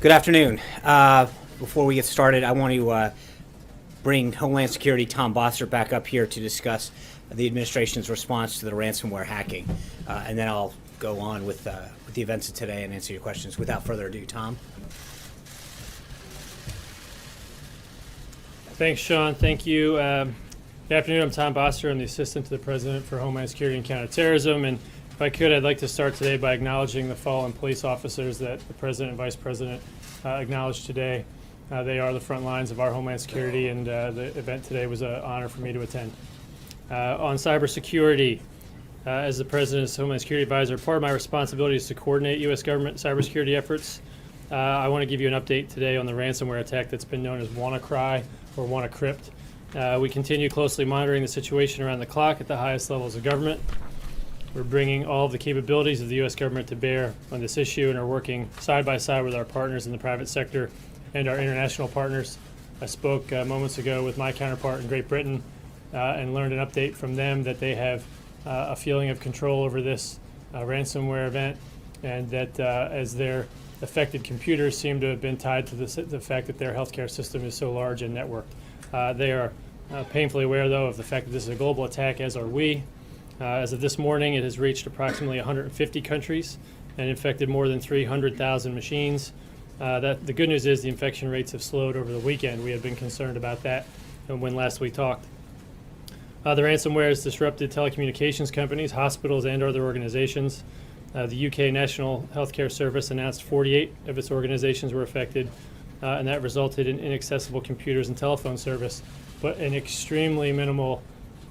Good afternoon. Before we get started, I want to bring Homeland Security Tom Bossert back up here to discuss the administration's response to the ransomware hacking, and then I'll go on with the events of today and answer your questions. Without further ado, Tom. Thanks, Sean. Thank you. Good afternoon. I'm Tom Bossert. I'm the Assistant to the President for Homeland Security and Counterterrorism. And if I could, I'd like to start today by acknowledging the fallen police officers that the President and Vice President acknowledged today. They are the front lines of our Homeland Security, and the event today was an honor for me to attend. On cybersecurity, as the President's Homeland Security Advisor, part of my responsibility is to coordinate U.S. government cybersecurity efforts. I want to give you an update today on the ransomware attack that's been known as WannaCry or WannaCrypt. We continue closely monitoring the situation around the clock at the highest levels of government. We're bringing all of the capabilities of the U.S. government to bear on this issue and are working side by side with our partners in the private sector and our international partners. I spoke moments ago with my counterpart in Great Britain and learned an update from them that they have a feeling of control over this ransomware event, and that as their affected computers seem to have been tied to the fact that their healthcare system is so large and networked. They are painfully aware, though, of the fact that this is a global attack, as are we. As of this morning, it has reached approximately 150 countries and infected more than 300,000 machines. The good news is the infection rates have slowed over the weekend. We had been concerned about that when last we talked. The ransomware has disrupted telecommunications companies, hospitals, and other organizations. The UK National Healthcare Service announced 48 of its organizations were affected, and that resulted in inaccessible computers and telephone service, but an extremely minimal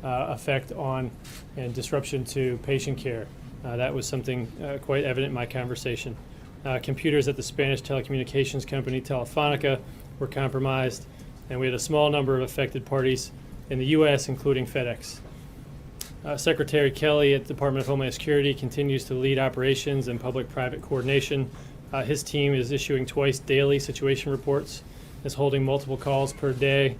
effect on and disruption to patient care. That was something quite evident in my conversation. Computers at the Spanish telecommunications company Telefonica were compromised, and we had a small number of affected parties in the U.S., including FedEx. Secretary Kelly at the Department of Homeland Security continues to lead operations and public-private coordination. His team is issuing twice daily situation reports, is holding multiple calls per day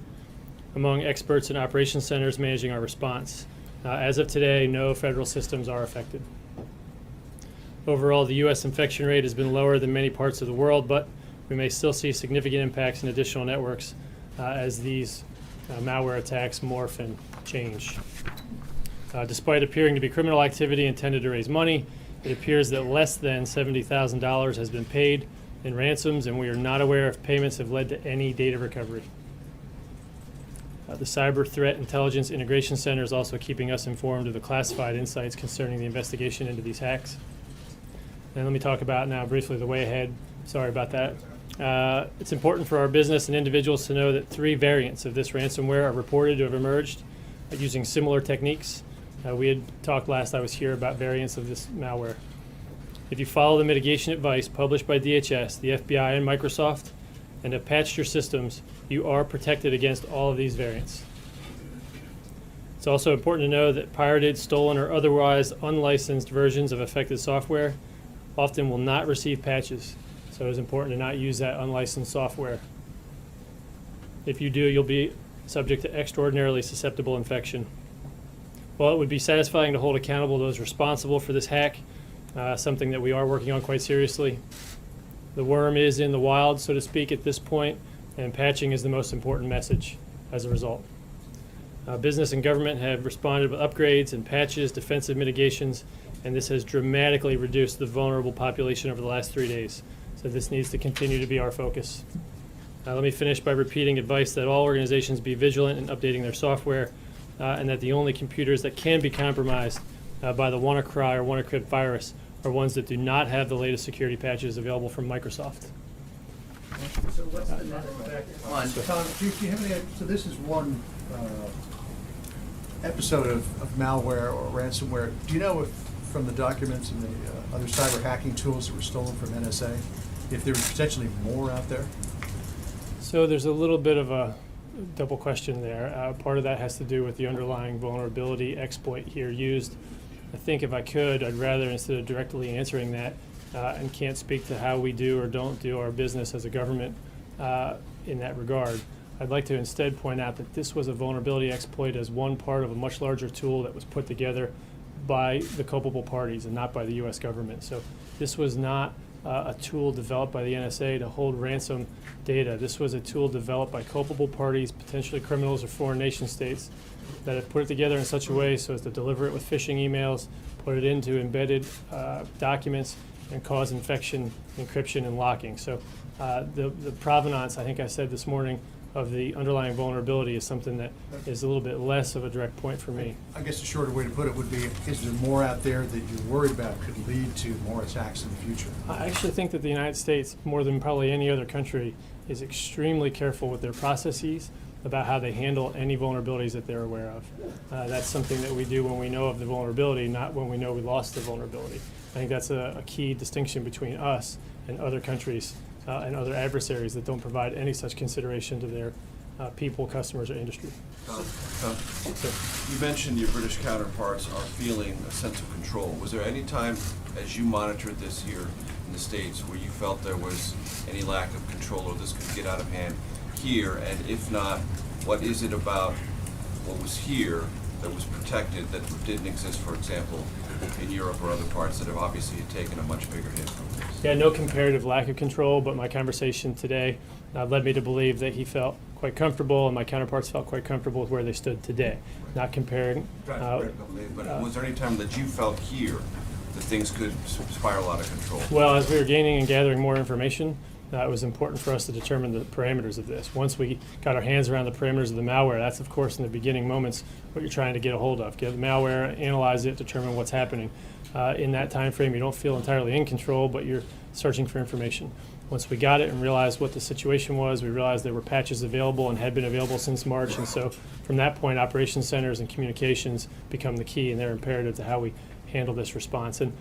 among experts and operations centers managing our response. As of today, no federal systems are affected. Overall, the U.S. infection rate has been lower than many parts of the world, but we may still see significant impacts in additional networks as these malware attacks morph and change. Despite appearing to be criminal activity intended to raise money, it appears that less than $70,000 has been paid in ransoms, and we are not aware if payments have led to any data recovery. The Cyber Threat Intelligence Integration Center is also keeping us informed of the classified insights concerning the investigation into these hacks. And let me talk about now briefly the way ahead. Sorry about that. It's important for our business and individuals to know that 3 variants of this ransomware are reported to have emerged using similar techniques. We had talked last I was here about variants of this malware. If you follow the mitigation advice published by DHS, the FBI, and Microsoft, and have patched your systems, you are protected against all of these variants. It's also important to know that pirated, stolen, or otherwise unlicensed versions of affected software often will not receive patches, so it's important to not use that unlicensed software. If you do, you'll be subject to extraordinarily susceptible infection. While it would be satisfying to hold accountable those responsible for this hack, something that we are working on quite seriously, the worm is in the wild, so to speak, at this point, and patching is the most important message as a result. Business and government have responded with upgrades and patches, defensive mitigations, and this has dramatically reduced the vulnerable population over the last 3 days. So this needs to continue to be our focus. Let me finish by repeating advice that all organizations be vigilant in updating their software, and that the only computers that can be compromised by the WannaCry or WannaCrypt virus are ones that do not have the latest security patches available from Microsoft. So what's the net effect? Tom, do you have any, so this is one episode of malware or ransomware. Do you know if, from the documents and the other cyber hacking tools that were stolen from NSA, if there was potentially more out there? So there's a little bit of a double question there. Part of that has to do with the underlying vulnerability exploit here used. I think if I could, I'd rather, instead of directly answering that, and can't speak to how we do or don't do our business as a government in that regard, I'd like to instead point out that this was a vulnerability exploit as one part of a much larger tool that was put together by the culpable parties and not by the U.S. government. So this was not a tool developed by the NSA to hold ransom data. This was a tool developed by culpable parties, potentially criminals or foreign nation states, that have put it together in such a way so as to deliver it with phishing emails, put it into embedded documents, and cause infection, encryption, and locking. So the provenance, I think I said this morning, of the underlying vulnerability is something that is a little bit less of a direct point for me. I guess a shorter way to put it would be, is there more out there that you're worried about could lead to more attacks in the future? I actually think that the United States, more than probably any other country, is extremely careful with their processes about how they handle any vulnerabilities that they're aware of. That's something that we do when we know of the vulnerability, not when we know we lost the vulnerability. I think that's a key distinction between us and other countries and other adversaries that don't provide any such consideration to their people, customers, or industry. Tom, you mentioned your British counterparts are feeling a sense of control. Was there any time, as you monitored this here in the States, where you felt there was any lack of control or this could get out of hand here? And if not, what is it about what was here that was protected that didn't exist, for example, in Europe or other parts that have obviously taken a much bigger hit from this? Yeah, no comparative lack of control, but my conversation today led me to believe that he felt quite comfortable and my counterparts felt quite comfortable with where they stood today. Not comparing. But was there any time that you felt here that things could spiral out of control? Well, as we were gaining and gathering more information, it was important for us to determine the parameters of this. Once we got our hands around the parameters of the malware, that's of course in the beginning moments what you're trying to get a hold of. Get the malware, analyze it, determine what's happening. In that time frame, you don't feel entirely in control, but you're searching for information. Once we got it and realized what the situation was, we realized there were patches available and had been available since March, and so from that point, operations centers and communications become the key, and they're imperative to how we handle this response. And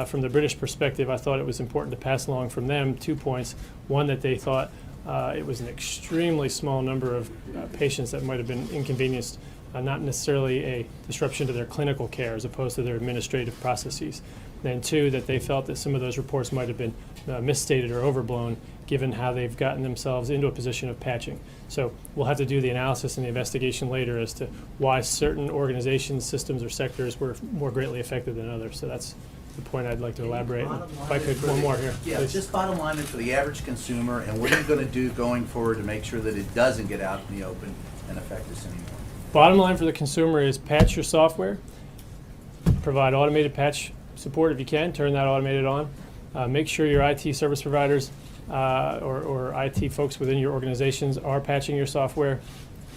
from the British perspective, I thought it was important to pass along from them 2 points. One, that they thought it was an extremely small number of patients that might have been inconvenienced, not necessarily a disruption to their clinical care as opposed to their administrative processes. And two, that they felt that some of those reports might have been misstated or overblown given how they've gotten themselves into a position of patching. So we'll have to do the analysis and the investigation later as to why certain organizations, systems, or sectors were more greatly affected than others. So that's the point I'd like to elaborate. If I could, one more here. Yeah, please. just bottom line is for the average consumer, and what are you going to do going forward to make sure that it doesn't get out in the open and affect us anymore? Bottom line for the consumer is patch your software, provide automated patch support if you can, turn that automated on. Make sure your IT service providers or IT folks within your organizations are patching your software.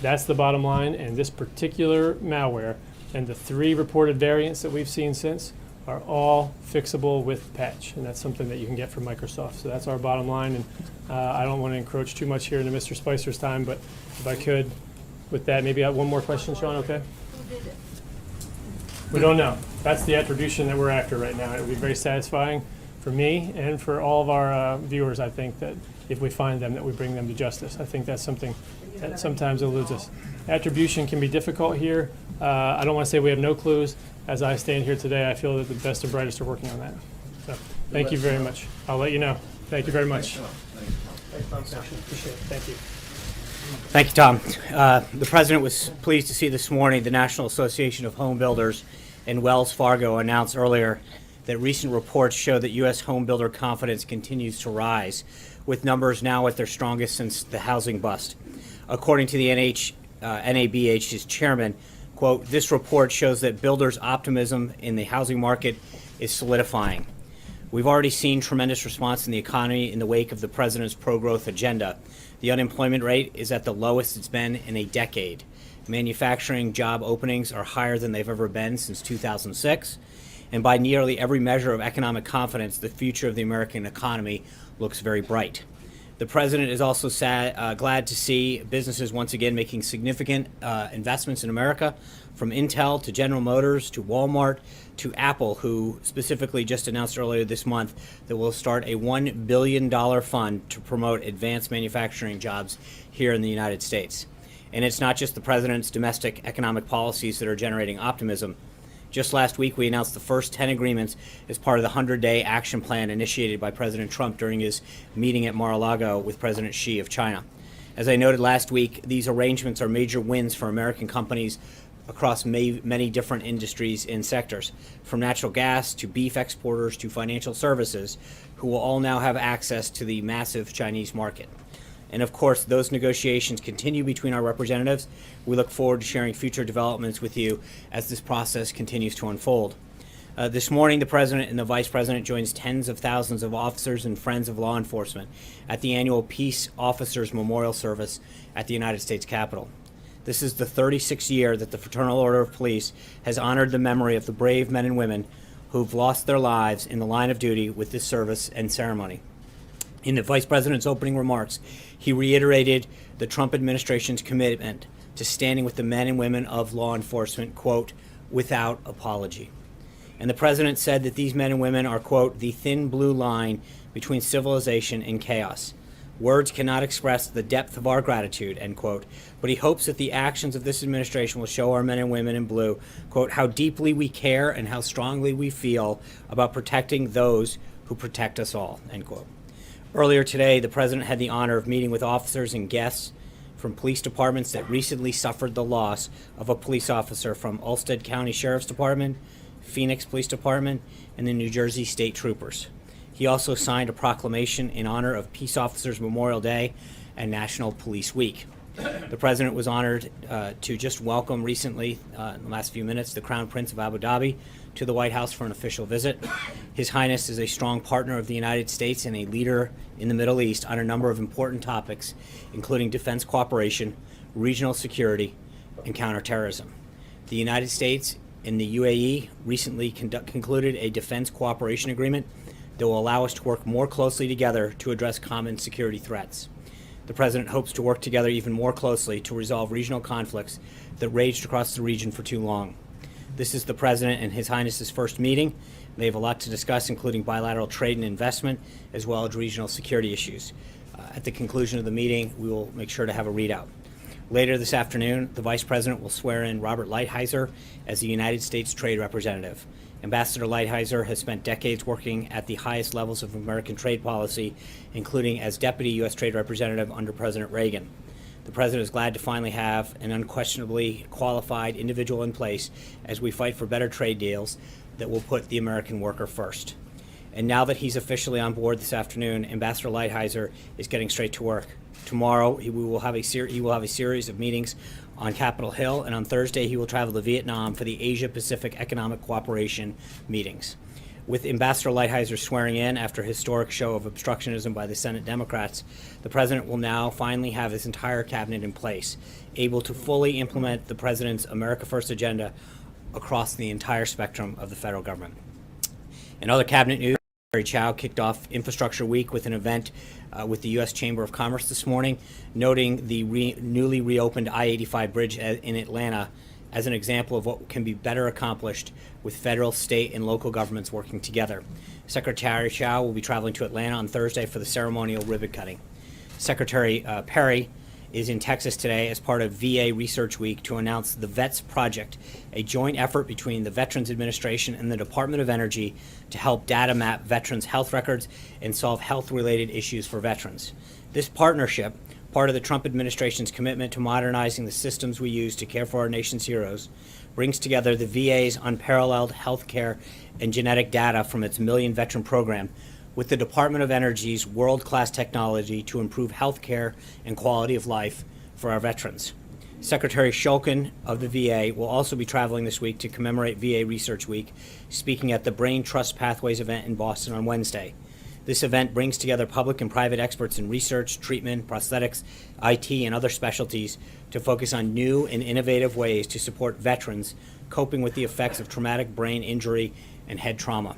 That's the bottom line, and this particular malware and the 3 reported variants that we've seen since are all fixable with patch, and that's something that you can get from Microsoft. So that's our bottom line, and I don't want to encroach too much here into Mr. Spicer's time, but if I could, with that, maybe I have one more question, Sean, okay? Who did it? We don't know. That's the attribution that we're after right now. It would be very satisfying for me and for all of our viewers, I think, that if we find them, that we bring them to justice. I think that's something that sometimes eludes us. Attribution can be difficult here. I don't want to say we have no clues. As I stand here today, I feel that the best and brightest are working on that. So thank you very much. I'll let you know. Thank you very much. Appreciate it. Thank you. Thank you, Tom. The President was pleased to see this morning the National Association of Home Builders and Wells Fargo announced earlier that recent reports show that U.S. home builder confidence continues to rise, with numbers now at their strongest since the housing bust. According to the NABH's chairman, quote, "This report shows that builders' optimism in the housing market is solidifying. We've already seen tremendous response in the economy in the wake of the President's pro-growth agenda. The unemployment rate is at the lowest it's been in a decade. Manufacturing job openings are higher than they've ever been since 2006. And by nearly every measure of economic confidence, the future of the American economy looks very bright. The president is also glad to see businesses once again making significant investments in America, from Intel to General Motors to Walmart to Apple, who specifically just announced earlier this month that will start a $1 billion fund to promote advanced manufacturing jobs here in the United States. And it's not just the president's domestic economic policies that are generating optimism. Just last week, we announced the first 10 agreements as part of the 100-day action plan initiated by President Trump during his meeting at Mar-a-Lago with President Xi of China. As I noted last week, these arrangements are major wins for American companies across many different industries and sectors, from natural gas to beef exporters to financial services, who will all now have access to the massive Chinese market. And of course, those negotiations continue between our representatives. We look forward to sharing future developments with you as this process continues to unfold. This morning, the President and the Vice President joins tens of thousands of officers and friends of law enforcement at the annual Peace Officers Memorial Service at the United States Capitol. This is the 36th year that the Fraternal Order of Police has honored the memory of the brave men and women who've lost their lives in the line of duty with this service and ceremony. In the Vice President's opening remarks, he reiterated the Trump administration's commitment to standing with the men and women of law enforcement, quote, without apology. And the President said that these men and women are, quote, the thin blue line between civilization and chaos. Words cannot express the depth of our gratitude, end quote, but he hopes that the actions of this administration will show our men and women in blue, quote, how deeply we care and how strongly we feel about protecting those who protect us all, end quote. Earlier today, the President had the honor of meeting with officers and guests from police departments that recently suffered the loss of a police officer from Ulster County Sheriff's Department, Phoenix Police Department, and the New Jersey State Troopers. He also signed a proclamation in honor of Peace Officers Memorial Day and National Police Week. The President was honored to just welcome recently, in the last few minutes, the Crown Prince of Abu Dhabi to the White House for an official visit. His Highness is a strong partner of the United States and a leader in the Middle East on a number of important topics, including defense cooperation, regional security, and counterterrorism. The United States and the UAE recently concluded a defense cooperation agreement that will allow us to work more closely together to address common security threats. The President hopes to work together even more closely to resolve regional conflicts that raged across the region for too long. This is the President and His Highness's first meeting. They have a lot to discuss, including bilateral trade and investment, as well as regional security issues. At the conclusion of the meeting, we will make sure to have a readout. Later this afternoon, the Vice President will swear in Robert Lighthizer as the United States Trade Representative. Ambassador Lighthizer has spent decades working at the highest levels of American trade policy, including as Deputy U.S. Trade Representative under President Reagan. The President is glad to finally have an unquestionably qualified individual in place as we fight for better trade deals that will put the American worker first. And now that he's officially on board this afternoon, Ambassador Lighthizer is getting straight to work. Tomorrow, he will have a series of meetings on Capitol Hill, and on Thursday, he will travel to Vietnam for the Asia-Pacific Economic Cooperation meetings. With Ambassador Lighthizer swearing in after a historic show of obstructionism by the Senate Democrats, the President will now finally have his entire cabinet in place, able to fully implement the President's America First agenda across the entire spectrum of the federal government. In other cabinet news, Secretary Chow kicked off Infrastructure Week with an event with the U.S. Chamber of Commerce this morning, noting the newly reopened I-85 bridge in Atlanta as an example of what can be better accomplished with federal, state, and local governments working together. Secretary Chow will be traveling to Atlanta on Thursday for the ceremonial ribbon cutting. Secretary Perry is in Texas today as part of VA Research Week to announce the VETS Project, a joint effort between the Veterans Administration and the Department of Energy to help data map veterans' health records and solve health-related issues for veterans. This partnership, part of the Trump administration's commitment to modernizing the systems we use to care for our nation's heroes, brings together the VA's unparalleled health care and genetic data from its Million Veteran program with the Department of Energy's world-class technology to improve health care and quality of life for our veterans. Secretary Shulkin of the VA will also be traveling this week to commemorate VA Research Week, speaking at the Brain Trust Pathways event in Boston on Wednesday. This event brings together public and private experts in research, treatment, prosthetics, IT, and other specialties to focus on new and innovative ways to support veterans coping with the effects of traumatic brain injury and head trauma.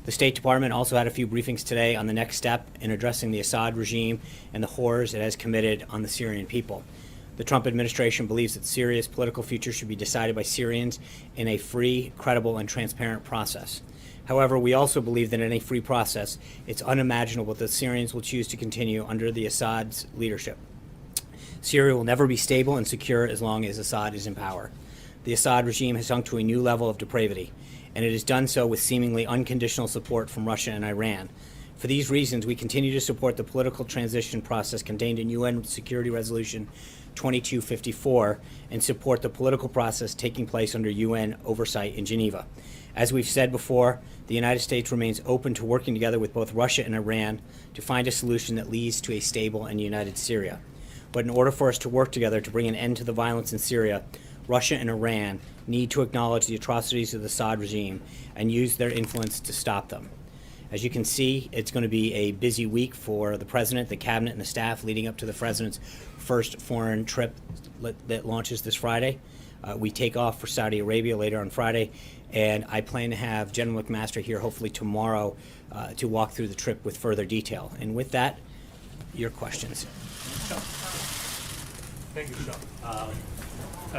The State Department also had a few briefings today on the next step in addressing the Assad regime and the horrors it has committed on the Syrian people. The Trump administration believes that Syria's political future should be decided by Syrians in a free, credible, and transparent process. However, we also believe that in a free process, it's unimaginable that Syrians will choose to continue under the Assad's leadership. Syria will never be stable and secure as long as Assad is in power. The Assad regime has sunk to a new level of depravity, and it has done so with seemingly unconditional support from Russia and Iran. For these reasons, we continue to support the political transition process contained in UN Security Resolution 2254 and support the political process taking place under UN oversight in Geneva. As we've said before, the United States remains open to working together with both Russia and Iran to find a solution that leads to a stable and united Syria. But in order for us to work together to bring an end to the violence in Syria, Russia and Iran need to acknowledge the atrocities of the Assad regime and use their influence to stop them. As you can see, it's going to be a busy week for the President, the Cabinet, and the staff leading up to the President's first foreign trip that launches this Friday. We take off for Saudi Arabia later on Friday, and I plan to have General McMaster here hopefully tomorrow to walk through the trip with further detail. And with that, your questions. Thank you, Sean.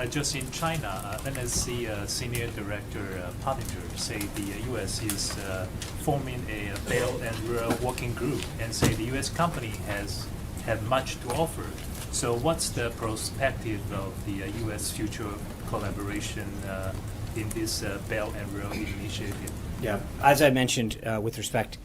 Just in China, NSC Senior Director Pottinger say the U.S. is forming a Belt and Road working group and say the U.S. company have much to offer. So what's the perspective of the U.S. future collaboration in this Belt and Road initiative? Yeah, as I mentioned with respect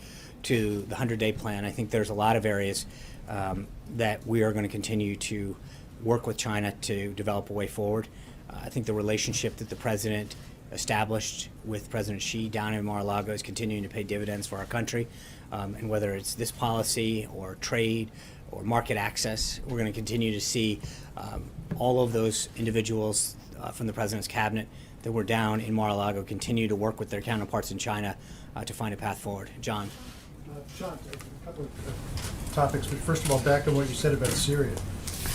to the 100-day plan, I think there's a lot of areas that we are going to continue to work with China to develop a way forward. I think the relationship that the President established with President Xi down in Mar-a-Lago is continuing to pay dividends for our country. And whether it's this policy or trade or market access, we're going to continue to see all of those individuals from the President's cabinet that were down in Mar-a-Lago continue to work with their counterparts in China to find a path forward. John. Sean, a couple of topics, but first of all, back on what you said about Syria.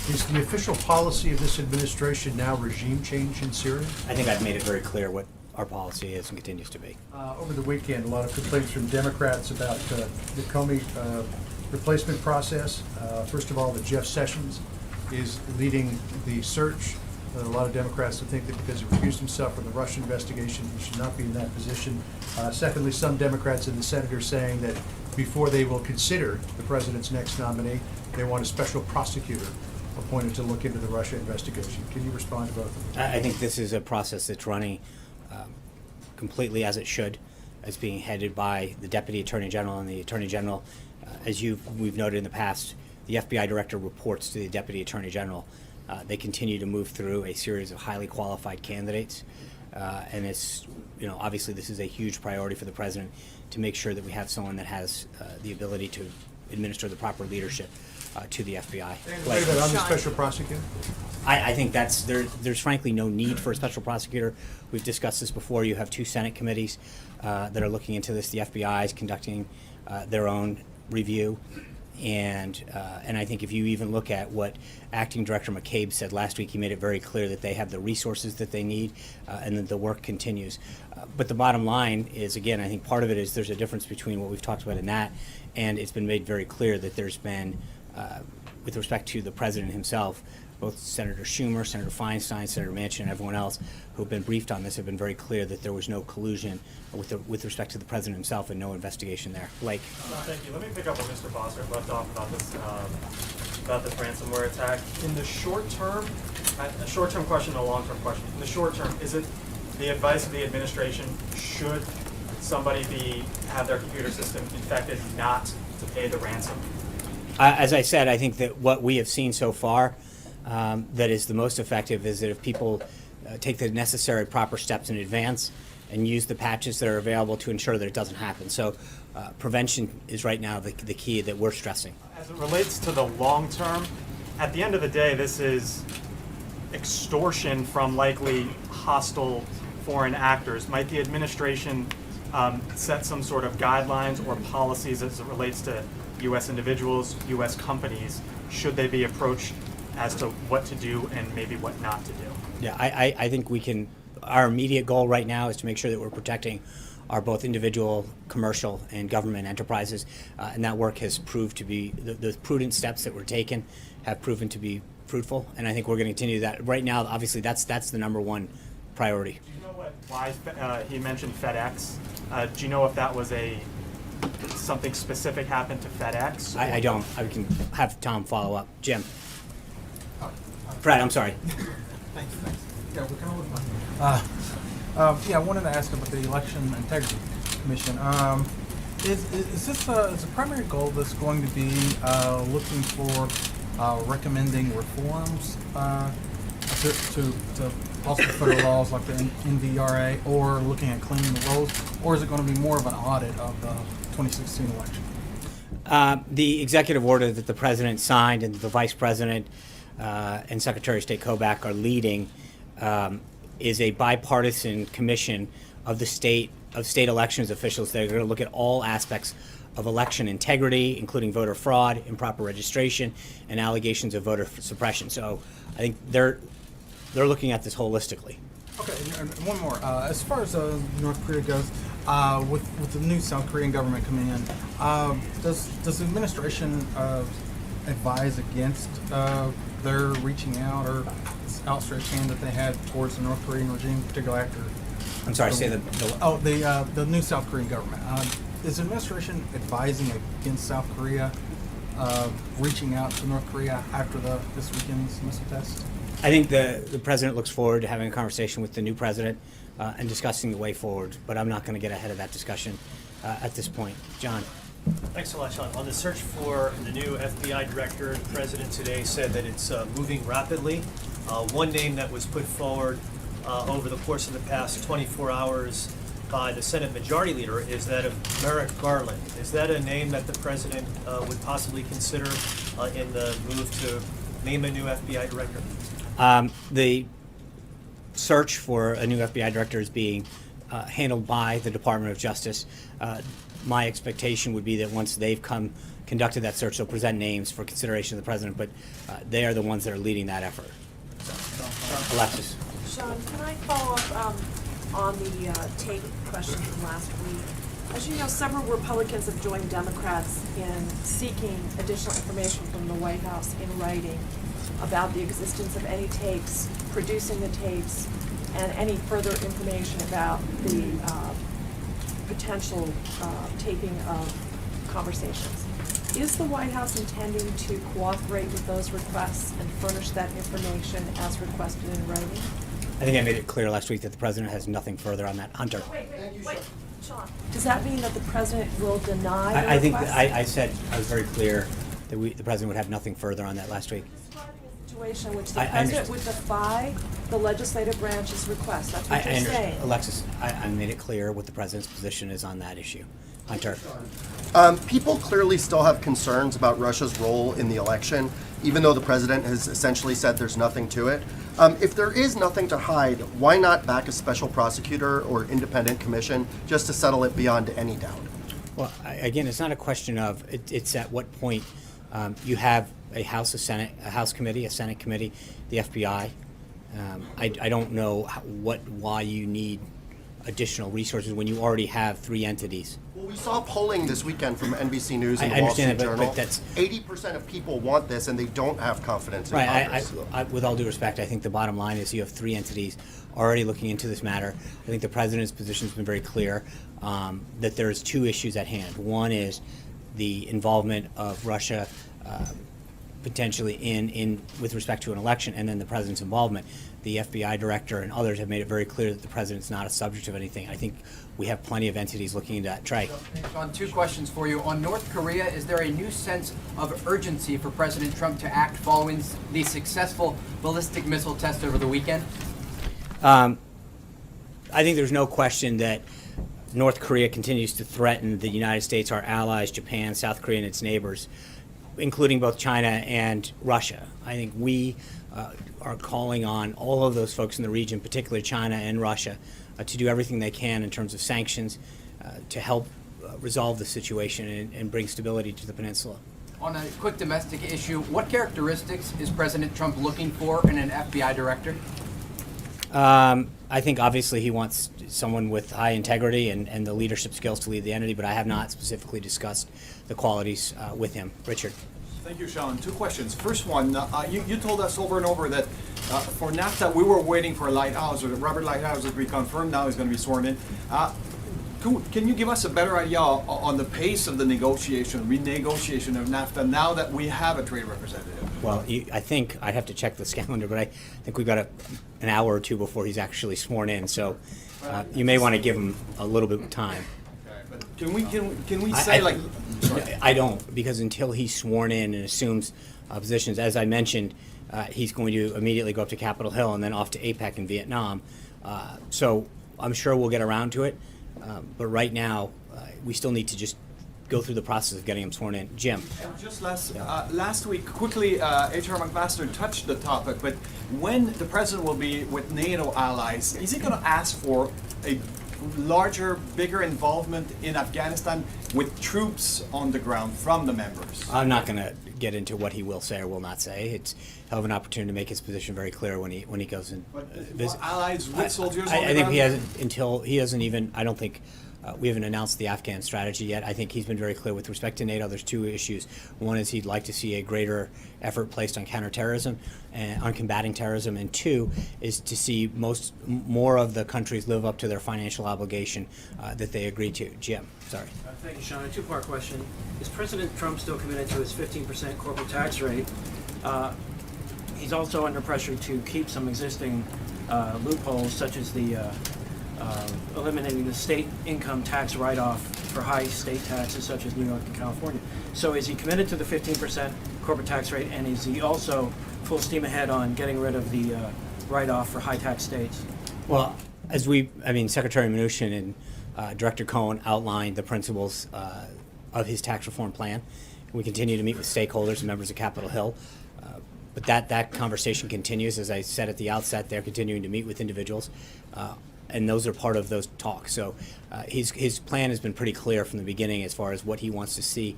Is the official policy of this administration now regime change in Syria? I think I've made it very clear what our policy is and continues to be. Over the weekend, a lot of complaints from Democrats about the Comey replacement process. First of all, that Jeff Sessions is leading the search. A lot of Democrats think that because he recused himself from the Russian investigation, he should not be in that position. Secondly, some Democrats in the Senate are saying that before they will consider the president's next nominee, they want a special prosecutor appointed to look into the Russia investigation. Can you respond to both of them? I think this is a process that's running completely as it should. It's being headed by the Deputy Attorney General, and the Attorney General, as we've noted in the past, the FBI Director reports to the Deputy Attorney General. They continue to move through a series of highly qualified candidates, and it's, obviously this is a huge priority for the President to make sure that we have someone that has the ability to administer the proper leadership to the FBI. Wait a minute, on the special prosecutor? I think there's frankly no need for a special prosecutor. We've discussed this before. You have two Senate committees that are looking into this. The FBI is conducting their own review. And I think if you even look at what Acting Director McCabe said last week, he made it very clear that they have the resources that they need and that the work continues. But the bottom line is, again, I think part of it is there's a difference between what we've talked about in that, and it's been made very clear that there's been, with respect to the President himself, both Senator Schumer, Senator Feinstein, Senator Manchin, and everyone else who have been briefed on this have been very clear that there was no collusion with respect to the President himself and no investigation there. Blake. Thank you. Let me pick up what Mr. Foster left off about this ransomware attack. In the short term, a short-term question and a long-term question. In the short term, is it the advice of the administration, should somebody have their computer system infected, not to pay the ransom? As I said, I think that what we have seen so far that is the most effective is that if people take the necessary proper steps in advance and use the patches that are available to ensure that it doesn't happen. So prevention is right now the key that we're stressing. As it relates to the long term, at the end of the day, this is extortion from likely hostile foreign actors. Might the administration set some sort of guidelines or policies as it relates to U.S. individuals, U.S. companies? Should they be approached as to what to do and maybe what not to do? Yeah, I think we can. Our immediate goal right now is to make sure that we're protecting are both individual, commercial, and government enterprises, and that work has proved to be, the prudent steps that were taken have proven to be fruitful, and I think we're going to continue that. Right now, obviously, that's the number one priority. Do you know why he mentioned FedEx? Do you know if that was something specific happened to FedEx? I don't. I can have Tom follow up. Jim. Fred, I'm sorry. Thanks. Yeah, we're kind of I wanted to ask about the Election Integrity Commission. Is this is the primary goal that's going to be looking for recommending reforms to possible federal laws like the NVRA, or looking at cleaning the rolls, or is it going to be more of an audit of the 2016 election? The executive order that the president signed and the vice president and Secretary of State Kobach are leading is a bipartisan commission of state elections officials that are going to look at all aspects of election integrity, including voter fraud, improper registration, and allegations of voter suppression. So I think they're looking at this holistically. Okay, and one more. As far as North Korea goes, with the new South Korean government coming in, does the administration advise against their reaching out or outstretched hand that they had towards the North Korean regime, particularly after? I'm sorry, say the new South Korean government. Is the administration advising against South Korea reaching out to North Korea after this weekend's missile test? I think the president looks forward to having a conversation with the new president and discussing the way forward, but I'm not going to get ahead of that discussion at this point. John. Thanks a lot, Sean. On the search for the new FBI director, the president today said that it's moving rapidly. One name that was put forward over the course of the past 24 hours by the Senate Majority Leader is that of Merrick Garland. Is that a name that the president would possibly consider in the move to name a new FBI director? The search for a new FBI director is being handled by the Department of Justice. My expectation would be that once they've conducted that search, they'll present names for consideration of the president, but they are the ones that are leading that effort. Alexis. Sean, can I follow up on the tape question from last week? As you know, several Republicans have joined Democrats in seeking additional information from the White House in writing about the existence of any tapes, producing the tapes, and any further information about the potential taping of conversations. Is the White House intending to cooperate with those requests and furnish that information as requested in writing? I think I made it clear last week that the president has nothing further on that. Hunter. Wait, Sean. Does that mean that the president will deny the I think request? I said I was very clear that the president would have nothing further on that last week. Describing a situation in which the I president understand. would defy the legislative branch's request. That's what I you're understand. saying. Alexis, I made it clear what the president's position is on that issue. Hunter. People clearly still have concerns about Russia's role in the election, even though the president has essentially said there's nothing to it. If there is nothing to hide, why not back a special prosecutor or independent commission just to settle it beyond any doubt? Well, again, it's not a question of, it's at what point you have a House, a Senate, a House committee, a Senate committee, the FBI. I don't know why you need additional resources when you already have 3 entities. Well, we saw polling this weekend from NBC News and I the Wall Street understand that, but Journal. that's 80% of people want this, and they don't have confidence in Congress. With all due respect, I think the bottom line is you have 3 entities already looking into this matter. I think the president's position has been very clear that there's 2 issues at hand. One is the involvement of Russia potentially in with respect to an election, and then the president's involvement. The FBI director and others have made it very clear that the president's not a subject of anything. I think we have plenty of entities looking into that. Trey. Sean, 2 questions for you. On North Korea, is there a new sense of urgency for President Trump to act following the successful ballistic missile test over the weekend? I think there's no question that North Korea continues to threaten the United States, our allies, Japan, South Korea, and its neighbors, including both China and Russia. I think we are calling on all of those folks in the region, particularly China and Russia, to do everything they can in terms of sanctions to help resolve the situation and bring stability to the peninsula. On a quick domestic issue, what characteristics is President Trump looking for in an FBI director? I think obviously he wants someone with high integrity and the leadership skills to lead the entity, but I have not specifically discussed the qualities with him. Richard. Thank you, Sean. Two questions. First one, you told us over and over that for NAFTA we were waiting for Lighthouse, or Robert Lighthouse, as we confirmed now is going to be sworn in. Can you give us a better idea on the pace of the renegotiation of NAFTA now that we have a trade representative? Well, I think I'd have to check this calendar, but I think we've got an hour or two before he's actually sworn in, so you may want to give him a little bit of time. Okay, but can we say sorry. I don't, because until he's sworn in and assumes positions, as I mentioned, he's going to immediately go up to Capitol Hill and then off to APEC in Vietnam. So I'm sure we'll get around to it, but right now we still need to just go through the process of getting him sworn in. Jim. Just last week, quickly, H.R. McMaster touched the topic, but when the president will be with NATO allies, is he going to ask for a larger, bigger involvement in Afghanistan with troops on the ground from the members? I'm not going to get into what he will say or will not say. He'll have an opportunity to make his position very clear when he goes and visit. Allies with soldiers on the I think ground? he hasn't until he hasn't even. I don't think. We haven't announced the Afghan strategy yet. I think he's been very clear with respect to NATO. There's two issues. One is he'd like to see a greater effort placed on counterterrorism and on combating terrorism, and two is to see more of the countries live up to their financial obligation that they agreed to. Jim, sorry. Thank you, Sean. A two-part question: is President Trump still committed to his 15% corporate tax rate? He's also under pressure to keep some existing loopholes, such as the eliminating the state income tax write-off for high state taxes such as New York and California. So is he committed to the 15% corporate tax rate, and is he also full steam ahead on getting rid of the write-off for high tax states? Well, Secretary Mnuchin and Director Cohen outlined the principles of his tax reform plan. We continue to meet with stakeholders and members of Capitol Hill. But that conversation continues. As I said at the outset, they're continuing to meet with individuals. And those are part of those talks. So his plan has been pretty clear from the beginning as far as what he wants to see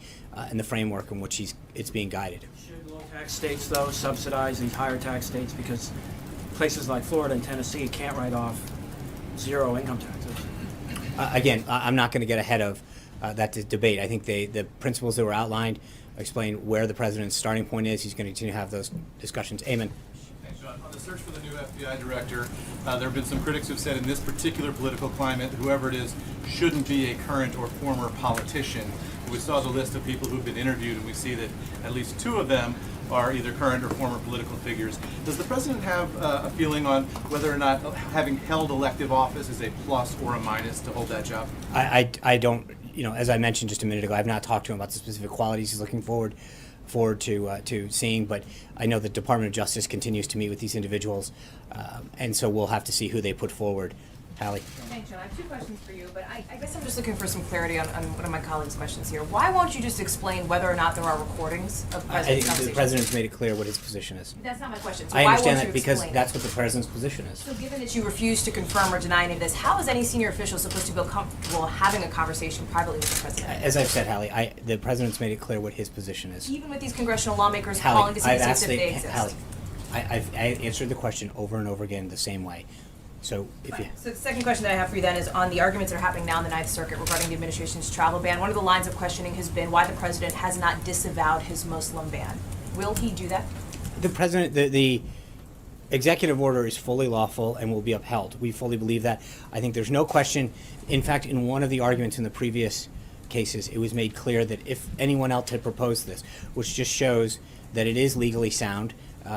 in the framework in which it's being guided. Should low tax states, though, subsidize these higher tax states, because places like Florida and Tennessee can't write off zero income taxes? Again, I'm not going to get ahead of that debate. I think the principles that were outlined explain where the president's starting point is. He's going to continue to have those discussions. Amen. Thanks, John. On the search for the new FBI director, there have been some critics who've said in this particular political climate, whoever it is shouldn't be a current or former politician. We saw the list of people who've been interviewed, and we see that at least two of them are either current or former political figures. Does the president have a feeling on whether or not having held elective office is a plus or a minus to hold that job? I don't, as I mentioned just a minute ago, I've not talked to him about the specific qualities he's looking forward to seeing, but I know the Department of Justice continues to meet with these individuals, and so we'll have to see who they put forward. Hallie. Thanks, John. I have two questions for you, but I guess I'm just looking for some clarity on one of my colleagues' questions here. Why won't you just explain whether or not there are recordings of I President think the conversations? president's made it clear what his position is. That's not my question. So I why understand won't that you because explain? that's what the president's position is. So given that you refuse to confirm or deny any of this, how is any senior official supposed to feel comfortable having a conversation privately with the president? As I've said, Hallie, the president's made it clear what his position is. Even with these congressional lawmakers Hallie, calling to see if they exist. Hallie, I've answered the question over and over again the same way. So if you... So the second question that I have for you then is on the arguments that are happening now in the Ninth Circuit regarding the administration's travel ban. One of the lines of questioning has been why the president has not disavowed his Muslim ban. Will he do that? The president, the executive order is fully lawful and will be upheld. We fully believe that. I think there's no question. In fact, in one of the arguments in the previous cases, it was made clear that if anyone else had proposed this, which just shows that it is legally sound,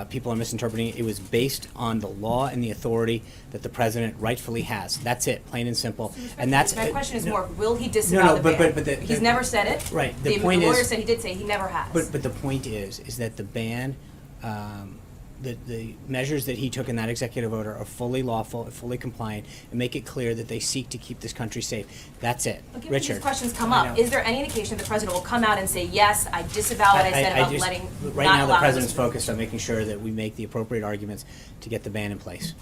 people are misinterpreting it. It was based on the law and the authority that the president rightfully has. That's it, plain and simple. And that's my question is more: will he disavow the ban? But he's never said it. Right. The point lawyer is, said he did say he never has. But the point is that the ban, the measures that he took in that executive order are fully lawful, fully compliant, and make it clear that they seek to keep this country safe. That's it. But given Richard. these questions come up, is there any indication the president will come out and say, yes, I disavow what I said about letting right not now, the allow president's Muslims? focused on making sure that we make the appropriate arguments to get the ban in place.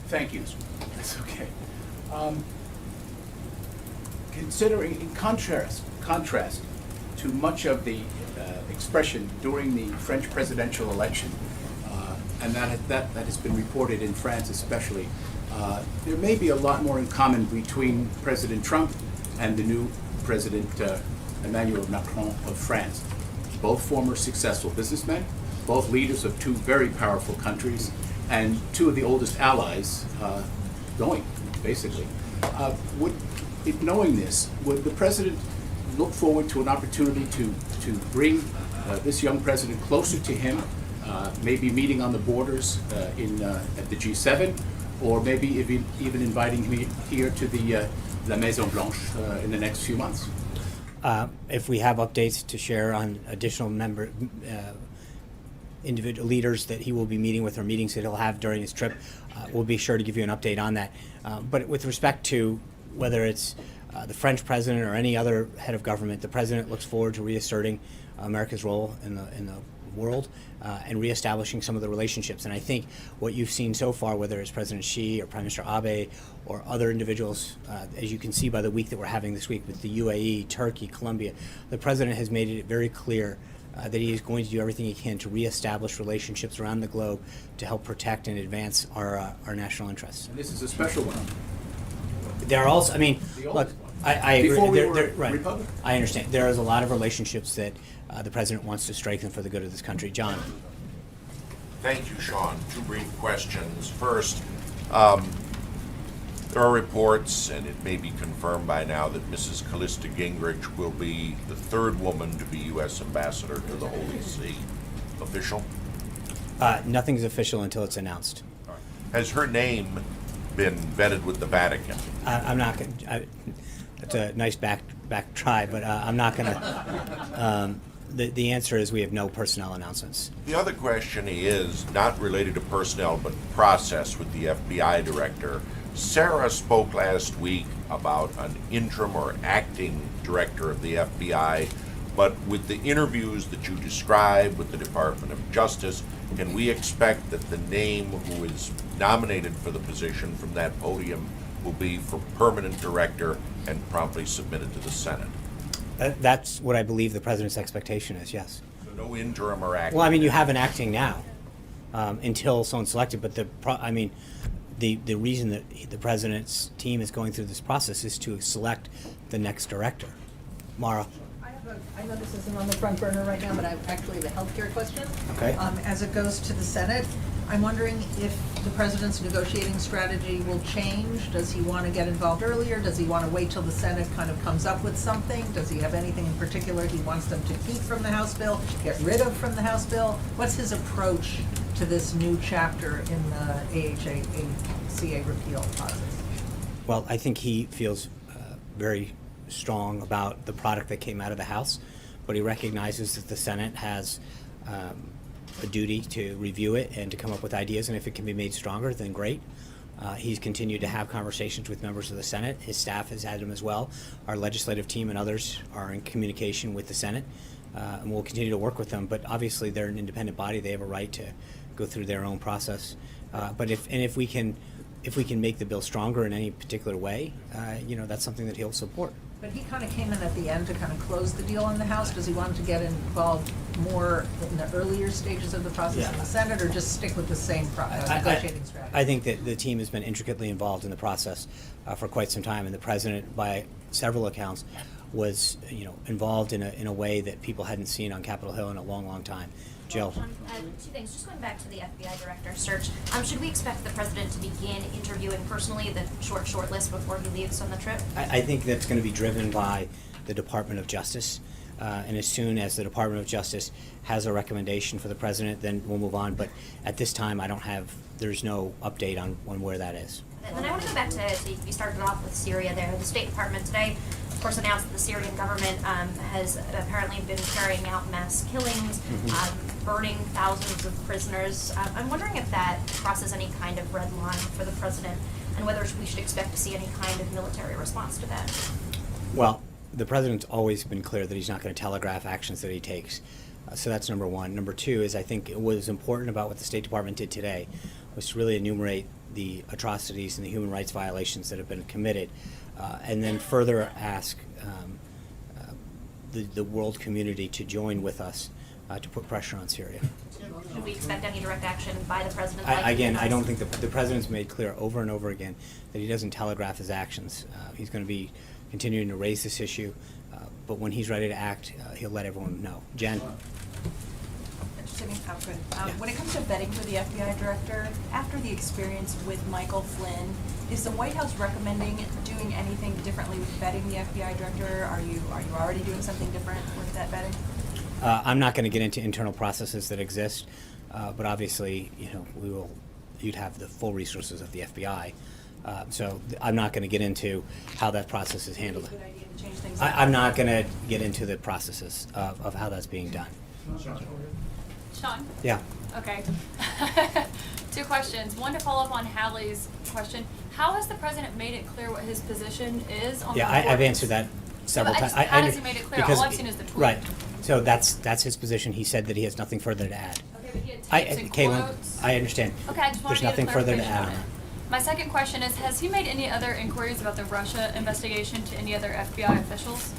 Thank you. That's okay. Considering, in contrast to much of the expression during the French presidential election, and that has been reported in France especially. There may be a lot more in common between President Trump and the new President Emmanuel Macron of France. Both former successful businessmen, both leaders of two very powerful countries, and two of the oldest allies going, basically. Knowing this, would the President look forward to an opportunity to bring this young president closer to him, maybe meeting on the borders at the G7, or maybe even inviting him here to the La Maison Blanche in the next few months? If we have updates to share on additional individual leaders that he will be meeting with or meetings that he'll have during his trip, we'll be sure to give you an update on that. But with respect to whether it's the French president or any other head of government, the president looks forward to reasserting America's role in the world and reestablishing some of the relationships. And I think what you've seen so far, whether it's President Xi or Prime Minister Abe or other individuals, as you can see by the week that we're having this week with the UAE, Turkey, Colombia, the president has made it very clear that he is going to do everything he can to reestablish relationships around the globe to help protect and advance our national interests. And this is a special one. There are also, I mean, look, I agree. Before we were Right. Republican. I understand. There is a lot of relationships that the president wants to strengthen for the good of this country. John. Thank you, Sean. Two brief questions. First, there are reports, and it may be confirmed by now, that Mrs. Callista Gingrich will be the third woman to be U.S. ambassador to the Holy See. Official? Nothing's official until it's announced. Has her name been vetted with the Vatican? I'm not going to. That's a nice back try, but I'm not going to. The answer is we have no personnel announcements. The other question is not related to personnel, but process with the FBI director. Sarah spoke last week about an interim or acting director of the FBI, but with the interviews that you described with the Department of Justice, can we expect that the name who is nominated for the position from that podium will be for permanent director and promptly submitted to the Senate? That's what I believe the president's expectation is, yes. So no interim or acting? Well, I mean, you have an acting now until someone's selected, but the reason that the president's team is going through this process is to select the next director. Mara. I know this isn't on the front burner right now, but I actually have a healthcare question. Okay. As it goes to the Senate, I'm wondering if the president's negotiating strategy will change. Does he want to get involved earlier? Does he want to wait till the Senate kind of comes up with something? Does he have anything in particular he wants them to keep from the House bill, get rid of from the House bill? What's his approach to this new chapter in the AHA-CA repeal process? Well, I think he feels very strong about the product that came out of the House, but he recognizes that the Senate has a duty to review it and to come up with ideas, and if it can be made stronger, then great. He's continued to have conversations with members of the Senate. His staff has had them as well. Our legislative team and others are in communication with the Senate, and we'll continue to work with them, but obviously they're an independent body. They have a right to go through their own process. But if we can make the bill stronger in any particular way, that's something that he'll support. But he kind of came in at the end to kind of close the deal in the House. Does he want to get involved more in the earlier stages of the process in the Senate, or just stick with the same negotiating strategy? I think that the team has been intricately involved in the process for quite some time, and the president, by several accounts, was involved in a way that people hadn't seen on Capitol Hill in a long, long time. Jill. Two things. Just going back to the FBI director search, should we expect the president to begin interviewing personally the short list before he leaves on the trip? I think that's going to be driven by the Department of Justice. And as soon as the Department of Justice has a recommendation for the president, then we'll move on. But at this time, there's no update on where that is. And then I want to go back to you started off with Syria there. The State Department today, of course, announced that the Syrian government has apparently been carrying out mass killings, burning thousands of prisoners. I'm wondering if that crosses any kind of red line for the president, and whether we should expect to see any kind of military response to that. Well, the president's always been clear that he's not going to telegraph actions that he takes. So that's number one. Number two is I think what was important about what the State Department did today was to really enumerate the atrocities and the human rights violations that have been committed, and then further ask the world community to join with us to put pressure on Syria. Should we expect any direct action by the president? Again, I don't think the president's made clear over and over again that he doesn't telegraph his actions. He's going to be continuing to raise this issue, but when he's ready to act, he'll let everyone know. Jen? When it comes to vetting for the FBI director, after the experience with Michael Flynn, is the White House recommending doing anything differently with vetting the FBI director? Are you already doing something different with that vetting? I'm not going to get into internal processes that exist, but obviously, you'd have the full resources of the FBI. So I'm not going to get into how that process is handled. Is it a good idea to change things up? I'm not going to get into the processes of how that's being done. Sean? Yeah. Okay. Two questions. One to follow up on Hallie's question. How has the president made it clear what his position is on the I've reports? answered that several times. How has he made it clear? All I've seen is the tweet. Right. So that's his position. He said that he has nothing further to add. Okay, but he had tapes and Caitlin, quotes. I understand. Okay, I just wanted There's to get a nothing further to clarification add on on it. My second question is, has he made any other inquiries about the Russia investigation to any other FBI officials?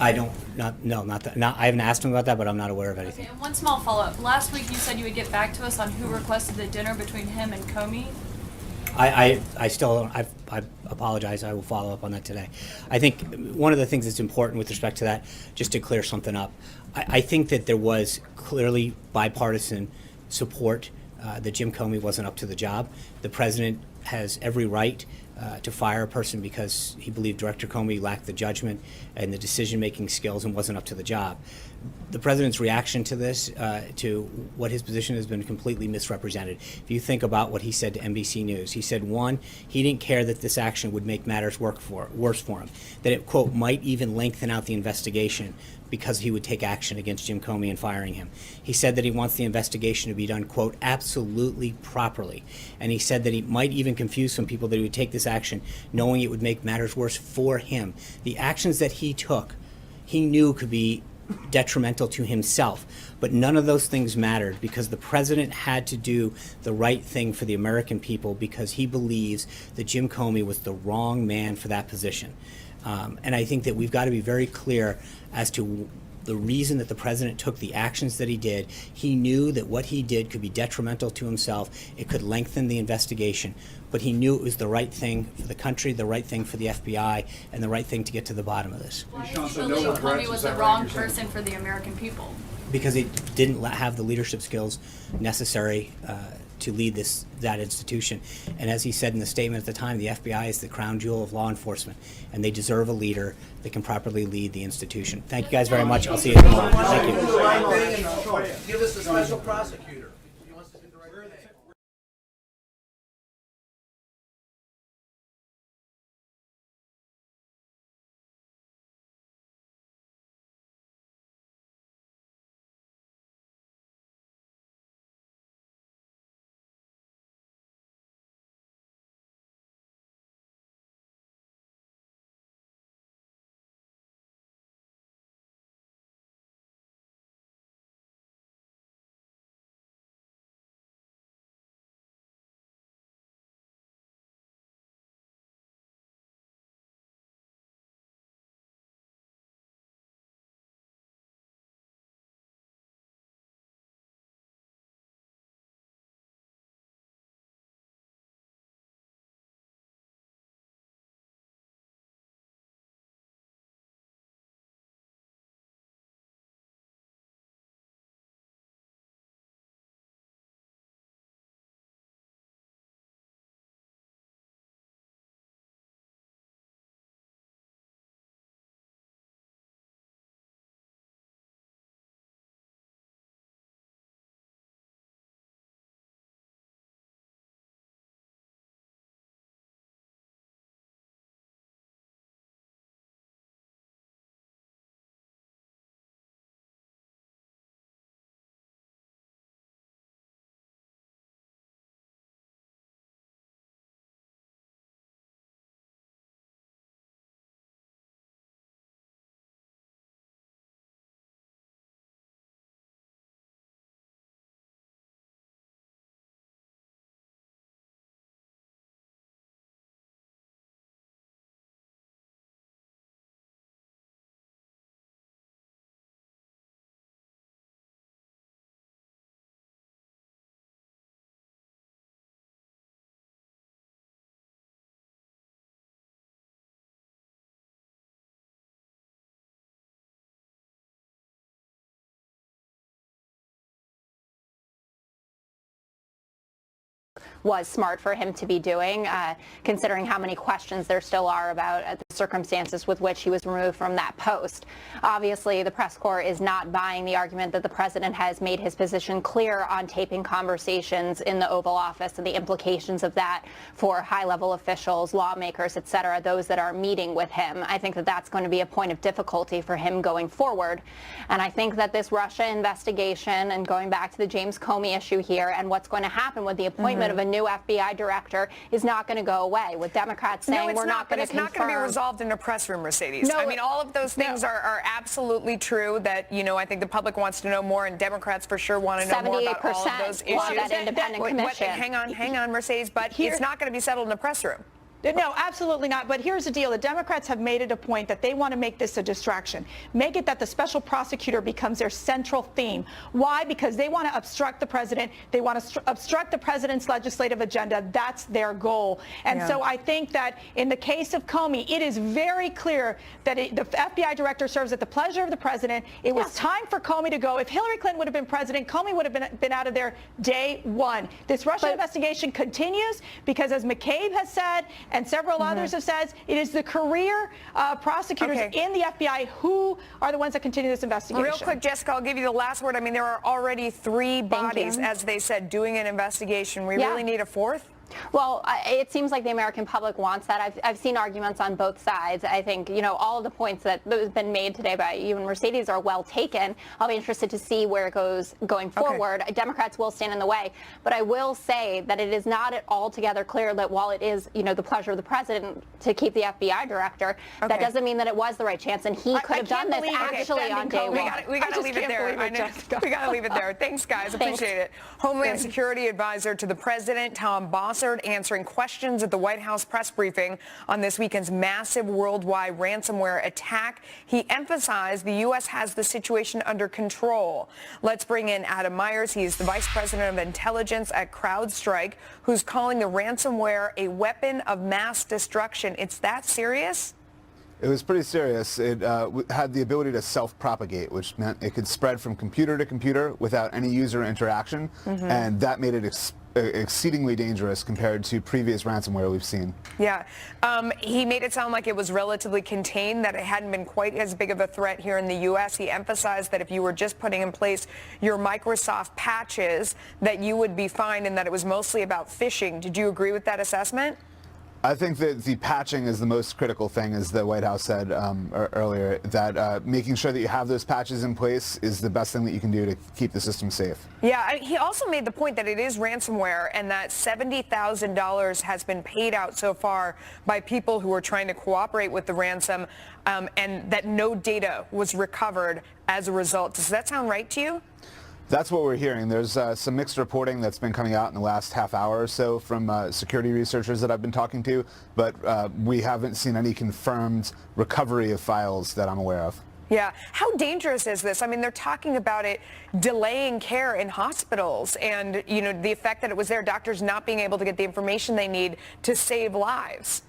I don't, not that, I haven't asked him about that, but I'm not aware of anything. Okay, and one small follow-up. Last week you said you would get back to us on who requested the dinner between him and Comey. I still, I apologize, I will follow up on that today. I think one of the things that's important with respect to that, just to clear something up, I think that there was clearly bipartisan support that Jim Comey wasn't up to the job. The president has every right to fire a person because he believed Director Comey lacked the judgment and the decision-making skills and wasn't up to the job. The president's reaction to this, to what his position has been completely misrepresented. If you think about what he said to NBC News, he said, one, he didn't care that this action would make matters worse for him, that it, quote, might even lengthen out the investigation because he would take action against Jim Comey in firing him. He said that he wants the investigation to be done, quote, absolutely properly. And he said that he might even confuse some people that he would take this action knowing it would make matters worse for him. The actions that he took, he knew could be detrimental to himself. But none of those things mattered because the president had to do the right thing for the American people because he believes that Jim Comey was the wrong man for that position. And I think that we've got to be very clear as to the reason that the president took the actions that he did. He knew that what he did could be detrimental to himself. It could lengthen the investigation. But he knew it was the right thing for the country, the right thing for the FBI, and the right thing to get to the bottom of this. Why did you believe Comey was the wrong person for the American people? Because he didn't have the leadership skills necessary to lead that institution. And as he said in the statement at the time, the FBI is the crown jewel of law enforcement, and they deserve a leader that can properly lead the institution. Thank you guys very much. I'll see you tomorrow. Thank you. Give us a special prosecutor. was smart for him to be doing, considering how many questions there still are about the circumstances with which he was removed from that post. Obviously, the press corps is not buying the argument that the president has made his position clear on taping conversations in the Oval Office and the implications of that for high-level officials, lawmakers, et cetera, those that are meeting with him. I think that that's going to be a point of difficulty for him going forward. And I think that this Russia investigation, and going back to the James Comey issue here, and what's going to happen with the appointment of a new FBI director is not going to go away, with Democrats saying we're not going to confirm. It's not going to be resolved in a press room, Mercedes. No, I mean, all of those things are absolutely true that, I think the public wants to know more, and Democrats for sure want to know more about all of those issues. That independent commission. Hang on, Mercedes, but it's not going to be settled in a press room. No, absolutely not. But here's the deal. The Democrats have made it a point that they want to make this a distraction. Make it that the special prosecutor becomes their central theme. Why? Because they want to obstruct the president. They want to obstruct the president's legislative agenda. That's their goal. And so I think that in the case of Comey, it is very clear that the FBI director serves at the pleasure of the president. It was time for Comey to go. If Hillary Clinton would have been president, Comey would have been out of there day one. This Russia investigation continues because, as McCabe has said, and several others have said, it is the career prosecutors in the FBI who are the ones that continue this investigation. Real quick, Jessica, I'll give you the last word. I mean, there are already 3 bodies, as they said, doing an investigation. We really need a 4th? Well, it seems like the American public wants that. I've seen arguments on both sides. I think, all of the points that have been made today by you and Mercedes are well taken. I'll be interested to see where it goes going forward. Democrats will stand in the way. But I will say that it is not at altogether clear that while it is, the pleasure of the president to keep the FBI director, that doesn't mean that it was the right chance. And he could have done this actually on day one. We got to leave it there. We got to leave it there. Thanks, guys. Appreciate it. Homeland Security Advisor to the President, Tom Bossert, answering questions at the White House press briefing on this weekend's massive worldwide ransomware attack. He emphasized the U.S. has the situation under control. Let's bring in Adam Myers. He's the Vice President of Intelligence at CrowdStrike, who's calling the ransomware a weapon of mass destruction. It's that serious? It was pretty serious. It had the ability to self-propagate, which meant it could spread from computer to computer without any user interaction, and that made it exceedingly dangerous compared to previous ransomware we've seen. Yeah. He made it sound like it was relatively contained, that it hadn't been quite as big of a threat here in the U.S. He emphasized that if you were just putting in place your Microsoft patches, that you would be fine, and that it was mostly about phishing. Did you agree with that assessment? I think that the patching is the most critical thing, as the White House said earlier, that making sure that you have those patches in place is the best thing that you can do to keep the system safe. Yeah, he also made the point that it is ransomware and that $70,000 has been paid out so far by people who are trying to cooperate with the ransom, and that no data was recovered as a result. Does that sound right to you? That's what we're hearing. There's some mixed reporting that's been coming out in the last half hour or so from security researchers that I've been talking to, but we haven't seen any confirmed recovery of files that I'm aware of. Yeah. How dangerous is this? I mean, they're talking about it delaying care in hospitals and, the effect that it was their doctors not being able to get the information they need to save lives.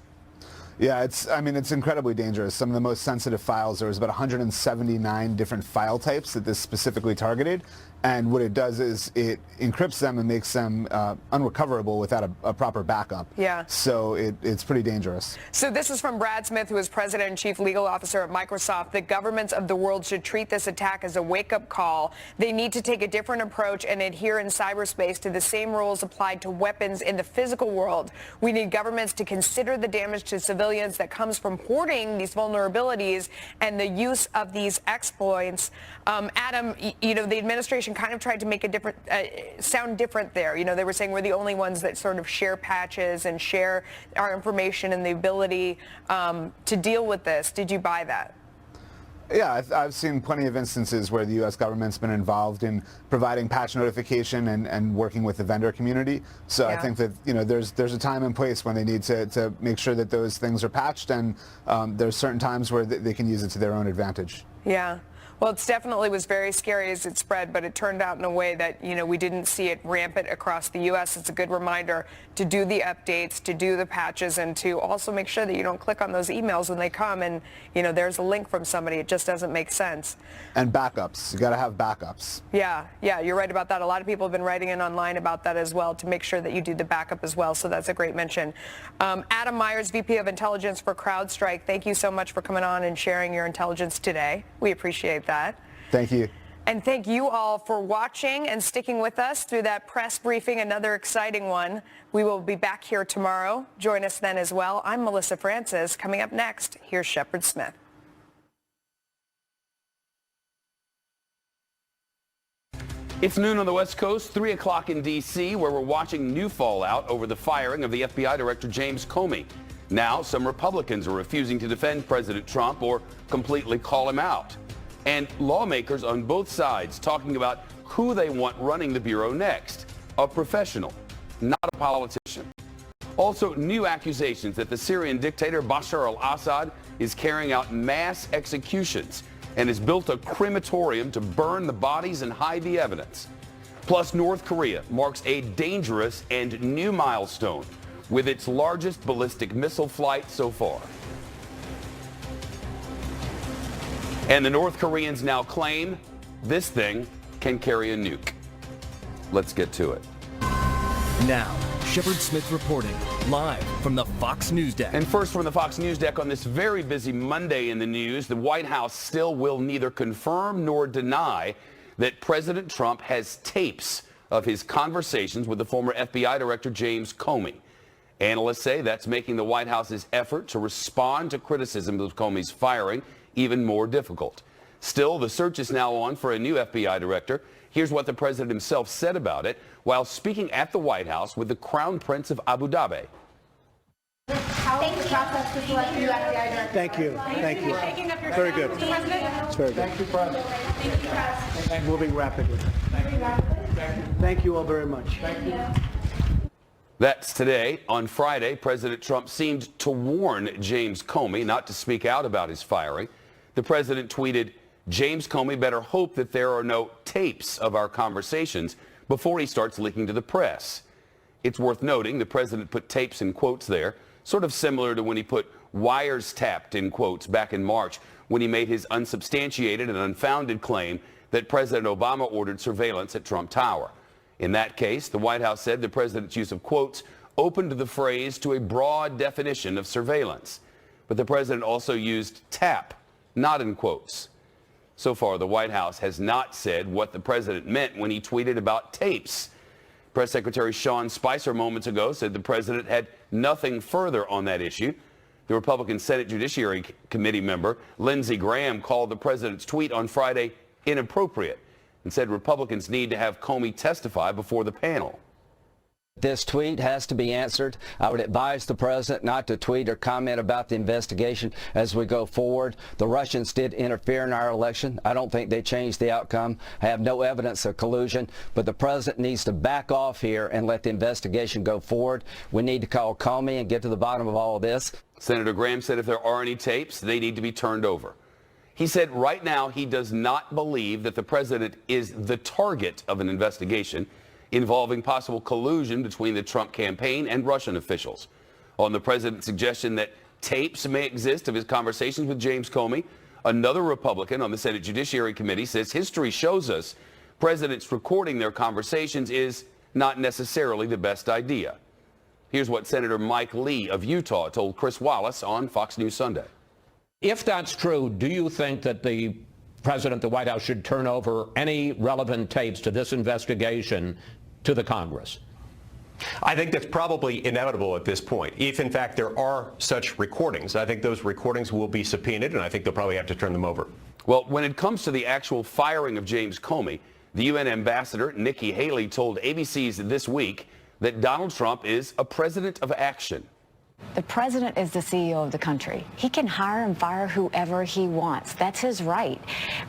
Yeah, it's incredibly dangerous. Some of the most sensitive files, there was about 179 different file types that this specifically targeted. And what it does is it encrypts them and makes them unrecoverable without a proper backup. Yeah. So it's pretty dangerous. So this is from Brad Smith, who is President and Chief Legal Officer at Microsoft. The governments of the world should treat this attack as a wake-up call. They need to take a different approach and adhere in cyberspace to the same rules applied to weapons in the physical world. We need governments to consider the damage to civilians that comes from hoarding these vulnerabilities and the use of these exploits. Adam, the administration kind of tried to make a different sound different there. They were saying we're the only ones that sort of share patches and share our information and the ability to deal with this. Did you buy that? Yeah, I've seen plenty of instances where the U.S. government's been involved in providing patch notification and working with the vendor community. So I think that there's a time and place when they need to make sure that those things are patched, and there's certain times where they can use it to their own advantage. Yeah. Well, it definitely was very scary as it spread, but it turned out in a way that, we didn't see it rampant across the U.S. It's a good reminder to do the updates, to do the patches, and to also make sure that you don't click on those emails when they come and, there's a link from somebody. It just doesn't make sense. And backups. You got to have backups. Yeah, you're right about that. A lot of people have been writing in online about that as well, to make sure that you do the backup as well. So that's a great mention. Adam Myers, VP of Intelligence for CrowdStrike, thank you so much for coming on and sharing your intelligence today. We appreciate that. Thank you. And thank you all for watching and sticking with us through that press briefing, another exciting one. We will be back here tomorrow. Join us then as well. I'm Melissa Francis. Coming up next, here's Shepard Smith. It's noon on the West Coast, 3 o'clock in D.C., where we're watching new fallout over the firing of the FBI Director James Comey. Now, some Republicans are refusing to defend President Trump or completely call him out. And lawmakers on both sides talking about who they want running the Bureau next. A professional, not a politician. Also, new accusations that the Syrian dictator Bashar al-Assad is carrying out mass executions and has built a crematorium to burn the bodies and hide the evidence. Plus, North Korea marks a dangerous and new milestone with its largest ballistic missile flight so far. And the North Koreans now claim this thing can carry a nuke. Let's get to it. Now, Shepard Smith reporting live from the Fox News Deck. And first from the Fox News Deck on this very busy Monday in the news, the White House still will neither confirm nor deny that President Trump has tapes of his conversations with the former FBI Director James Comey. Analysts say that's making the White House's effort to respond to criticism of Comey's firing even more difficult. Still, the search is now on for a new FBI director. Here's what the president himself said about it while speaking at the White House with the Crown Prince of Abu Dhabi. How is the process to select a new FBI director? Thank you. Thank you. Very good. It's very good. Thank you, President. Thank you, President. Moving rapidly. Thank you all very much. Thank you. That's today. On Friday, President Trump seemed to warn James Comey not to speak out about his firing. The president tweeted, "James Comey better hope that there are no tapes of our conversations before he starts leaking to the press." It's worth noting the president put tapes in quotes there, sort of similar to when he put wires tapped in quotes back in March when he made his unsubstantiated and unfounded claim that President Obama ordered surveillance at Trump Tower. In that case, the White House said the president's use of quotes opened the phrase to a broad definition of surveillance. But the president also used tap, not in quotes. So far, the White House has not said what the president meant when he tweeted about tapes. Press Secretary Sean Spicer moments ago said the president had nothing further on that issue. The Republican Senate Judiciary Committee member Lindsey Graham called the president's tweet on Friday inappropriate and said Republicans need to have Comey testify before the panel. This tweet has to be answered. I would advise the president not to tweet or comment about the investigation as we go forward. The Russians did interfere in our election. I don't think they changed the outcome. I have no evidence of collusion, but the president needs to back off here and let the investigation go forward. We need to call Comey and get to the bottom of all of this. Senator Graham said if there are any tapes, they need to be turned over. He said right now he does not believe that the president is the target of an investigation involving possible collusion between the Trump campaign and Russian officials. On the president's suggestion that tapes may exist of his conversations with James Comey, another Republican on the Senate Judiciary Committee says history shows us presidents recording their conversations is not necessarily the best idea. Here's what Senator Mike Lee of Utah told Chris Wallace on Fox News Sunday. If that's true, do you think that the president, the White House, should turn over any relevant tapes to this investigation to the Congress? I think that's probably inevitable at this point. If, in fact, there are such recordings, I think those recordings will be subpoenaed, and I think they'll probably have to turn them over. Well, when it comes to the actual firing of James Comey, the UN ambassador, Nikki Haley, told ABC's This Week that Donald Trump is a president of action. The president is the CEO of the country. He can hire and fire whoever he wants. That's his right.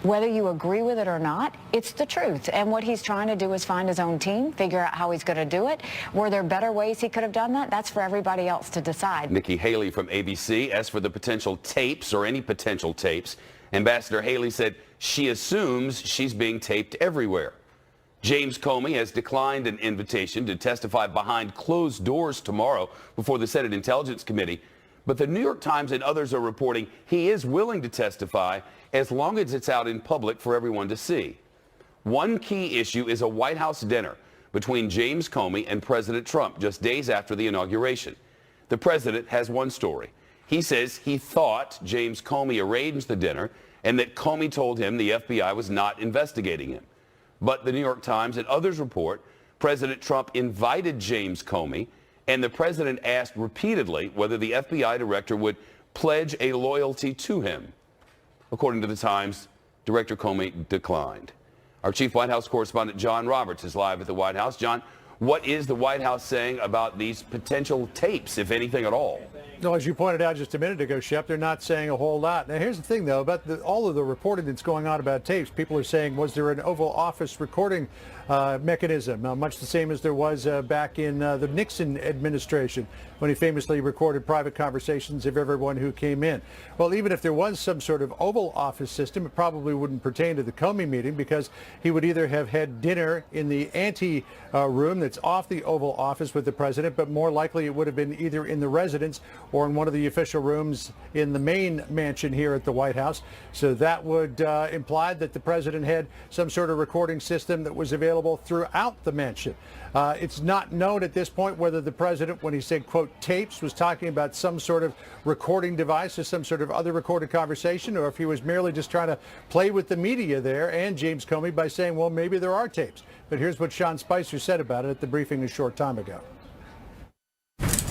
Whether you agree with it or not, it's the truth. And what he's trying to do is find his own team, figure out how he's going to do it. Were there better ways he could have done that? That's for everybody else to decide. Nikki Haley from ABC. As for the potential tapes or any potential tapes, Ambassador Haley said she assumes she's being taped everywhere. James Comey has declined an invitation to testify behind closed doors tomorrow before the Senate Intelligence Committee. But the New York Times and others are reporting he is willing to testify as long as it's out in public for everyone to see. One key issue is a White House dinner between James Comey and President Trump just days after the inauguration. The president has one story. He says he thought James Comey arranged the dinner and that Comey told him the FBI was not investigating him. But the New York Times and others report President Trump invited James Comey, and the president asked repeatedly whether the FBI director would pledge a loyalty to him. According to the Times, Director Comey declined. Our chief White House correspondent John Roberts is live at the White House. John, what is the White House saying about these potential tapes, if anything at all? No, as you pointed out just a minute ago, Shep, they're not saying a whole lot. Now, here's the thing, though, about all of the reporting that's going on about tapes. People are saying, was there an Oval Office recording mechanism, much the same as there was back in the Nixon administration when he famously recorded private conversations of everyone who came in. Well, even if there was some sort of Oval Office system, it probably wouldn't pertain to the Comey meeting because he would either have had dinner in the ante room that's off the Oval Office with the president, but more likely it would have been either in the residence or in one of the official rooms in the main mansion here at the White House. So that would imply that the president had some sort of recording system that was available throughout the mansion. It's not known at this point whether the president, when he said, quote, tapes, was talking about some sort of recording device or some sort of other recorded conversation, or if he was merely just trying to play with the media there and James Comey by saying, well, maybe there are tapes. But here's what Sean Spicer said about it at the briefing a short time ago.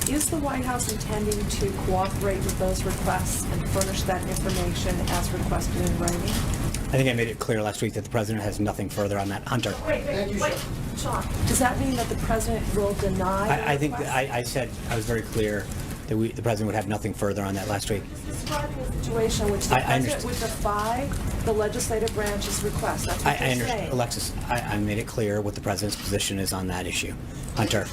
Is the White House intending to cooperate with those requests and furnish that information as requested in writing? I think I made it clear last week that the president has nothing further on that. Hunter. Wait, Sean. Does that mean that the president will deny? I think I said I was very clear that the president would have nothing further on that last week. Describing a situation which the president would defy the legislative branch's request. That's what I you're saying. Alexis, I made it clear what the president's position is on that issue. Hunter.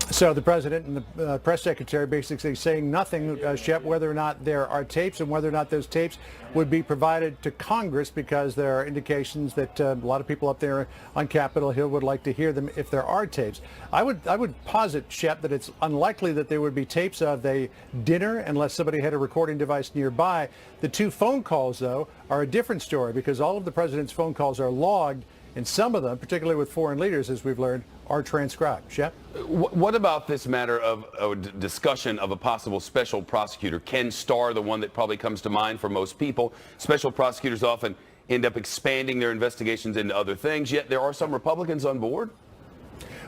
So the president and the press secretary basically saying nothing, Shep, whether or not there are tapes and whether or not those tapes would be provided to Congress, because there are indications that a lot of people up there on Capitol Hill would like to hear them if there are tapes. I would posit, Shep, that it's unlikely that there would be tapes of a dinner unless somebody had a recording device nearby. The two phone calls, though, are a different story because all of the president's phone calls are logged, and some of them, particularly with foreign leaders, as we've learned, are transcribed. Shep? What about this matter of a discussion of a possible special prosecutor? Ken Starr, the one that probably comes to mind for most people. Special prosecutors often end up expanding their investigations into other things, yet there are some Republicans on board.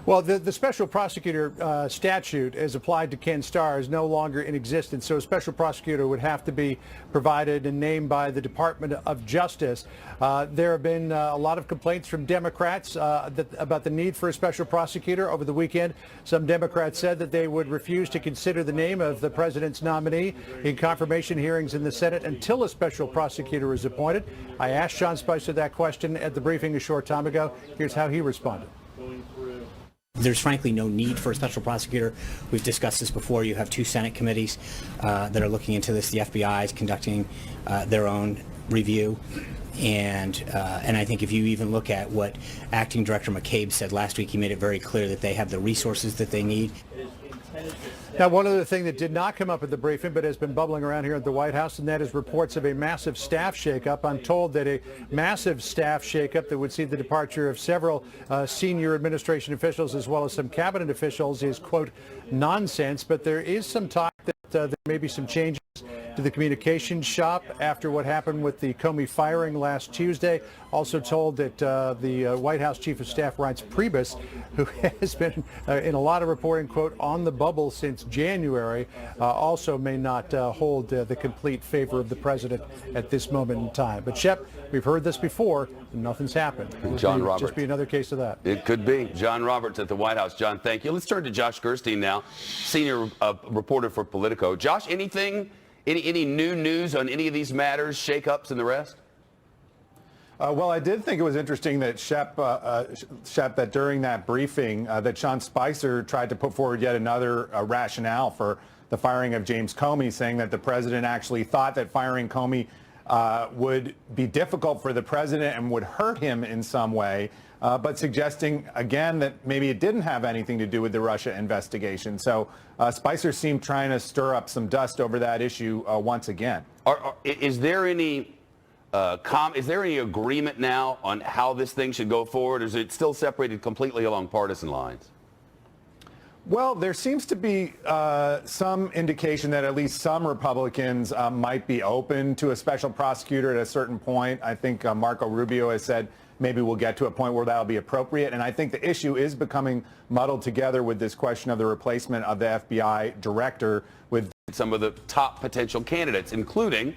Well, the special prosecutor statute as applied to Ken Starr is no longer in existence, so a special prosecutor would have to be provided and named by the Department of Justice. There have been a lot of complaints from Democrats about the need for a special prosecutor. Over the weekend, some Democrats said that they would refuse to consider the name of the president's nominee in confirmation hearings in the Senate until a special prosecutor is appointed. I asked Sean Spicer that question at the briefing a short time ago. Here's how he responded. There's frankly no need for a special prosecutor. We've discussed this before. You have two Senate committees that are looking into this. The FBI is conducting their own review. And I think if you even look at what Acting Director McCabe said last week, he made it very clear that they have the resources that they need. Now, one other thing that did not come up at the briefing but has been bubbling around here at the White House, and that is reports of a massive staff shakeup. I'm told that a massive staff shakeup that would see the departure of several senior administration officials as well as some cabinet officials is, quote, nonsense. But there is some talk that there may be some changes to the communications shop after what happened with the Comey firing last Tuesday. Also told that the White House Chief of Staff, Reince Priebus, who has been in a lot of reporting, quote, on the bubble since January, also may not hold the complete favor of the president at this moment in time. But, Shep, we've heard this before, and nothing's happened. John Roberts. Just be another case of that. It could be. John Roberts at the White House. John, thank you. Let's turn to Josh Gerstein now, senior reporter for Politico. Josh, any new news on any of these matters, shakeups and the rest? Well, I did think it was interesting that Shep, that during that briefing that Sean Spicer tried to put forward yet another rationale for the firing of James Comey, saying that the president actually thought that firing Comey would be difficult for the president and would hurt him in some way, but suggesting again that maybe it didn't have anything to do with the Russia investigation. So Spicer seemed trying to stir up some dust over that issue once again. Is there any agreement now on how this thing should go forward, or is it still separated completely along partisan lines? Well, there seems to be some indication that at least some Republicans might be open to a special prosecutor at a certain point. I think Marco Rubio has said maybe we'll get to a point where that'll be appropriate. And I think the issue is becoming muddled together with this question of the replacement of the FBI director with some of the top potential candidates, including